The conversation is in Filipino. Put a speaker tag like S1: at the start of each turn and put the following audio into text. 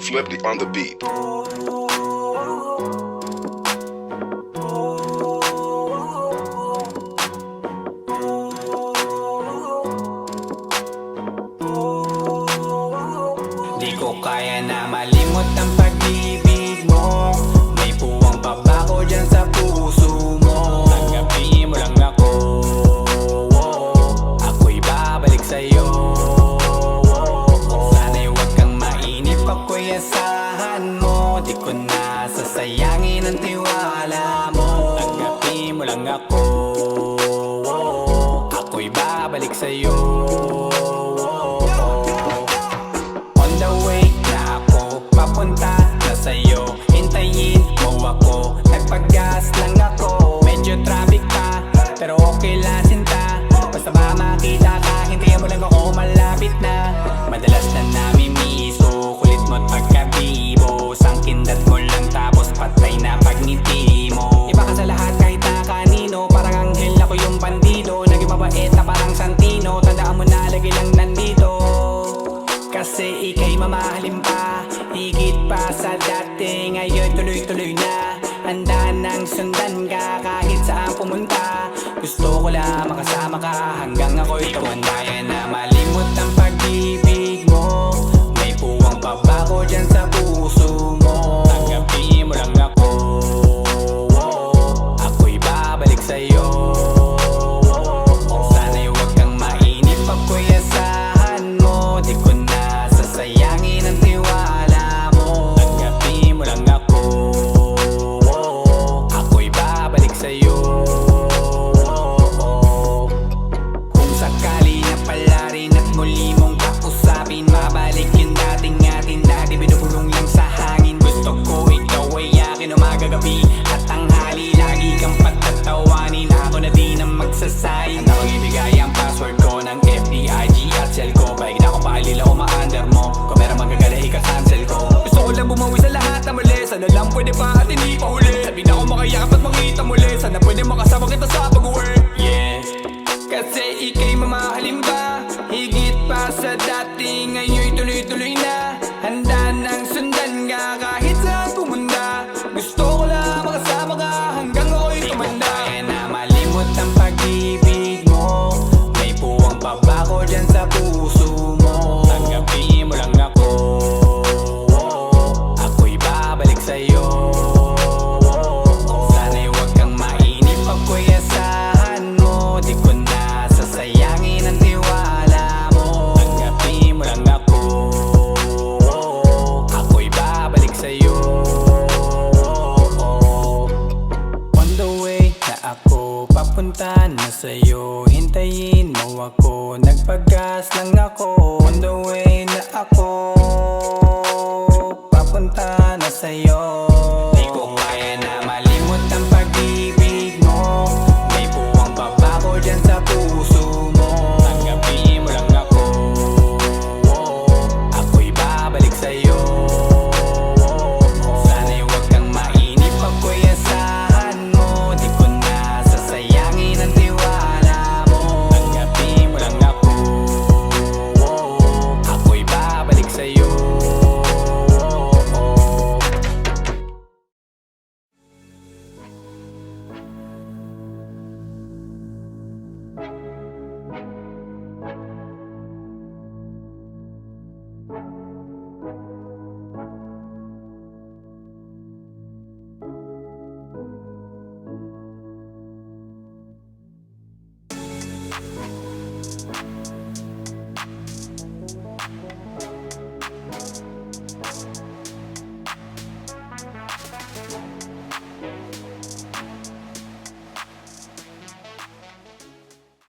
S1: Flippy on the beat.
S2: Di ko kaya na malimot ang pag-ibig mo. May puwang pa ba ko dyan sa puso mo? Tanggapin mo lang ako, ako'y babalik sa'yo. Sana'y huwag kang mainip, ako'y asahan mo. Di ko na sasayangin ang tiwala mo. Tanggapin mo lang ako, ako'y babalik sa'yo. Papunta na sa'yo, hintayin mo ako. Nagpagas lang ako, medyo traffic pa, pero okay lang sinta. Basta ba makita ka, hintayin mo lang ako, malapit na. Madalas na namimiso, kulit mo't pagkabibo. Sangkindat mo lang tapos patay na pagngiti mo. Iba ka sa lahat kahit na kanino, parang anghel ako yung bandido. Naging mabait na parang Santino, tandaan mo na lagi lang nandito. Kasi ika'y mamahalin pa, higit pa sa dati. Ngayon tuloy-tuloy na, handa nang sundan ka kahit saan pumunta. Gusto ko lang makasama ka hanggang ako'y tumanda. Kaya na malimot ang pag-ibig mo. May puwang pa ba ko dyan sa puso mo? Tanggapin mo lang ako, ako'y babalik sa'yo. Sana'y huwag kang mainip, ako'y asahan mo. Di ko na sasayangin ang tiwala mo. Tanggapin mo lang ako, ako'y babalik sa'yo. Kung sakali na pala rin at muli mong kausapin, mabalik yung dating atin na di binubulong lang sa hangin. Gusto ko ikaw ay akin umaga-gabi at tanghali. Lagi kang patatawanin, ako na din ang magsasayang. Handa kong ibigay ang password ko ng FBIG at cell ko. Paig na akong pakalila o ma-under mo. Kung meron magagala, ika-cancel ko. Gusto ko lang bumawi sa lahat na mali. Sana lang pwede pa at hindi pa huli. Sabi na ako makayakap at makita muli. Sana pwede makasama kita sa pag-work. Yeah, kasi ika'y mamahalin ba, higit pa sa dati. Ngayon'y tuloy-tuloy na, handa nang sundan ka kahit saan pumunta. Gusto ko lang makasama ka hanggang ako'y tumanda. Kaya na malimot ang pag-ibig mo. May puwang pa ba ko dyan sa puso mo? Tanggapin mo lang ako, ako'y babalik sa'yo. Sana'y huwag kang mainip, ako'y asahan mo. Di ko na sasayangin ang tiwala mo. Tanggapin mo lang ako, ako'y babalik sa'yo. On the way na ako, papunta na sa'yo, hintayin mo ako. Nagpagas lang ako. On the way na ako, papunta na sa'yo.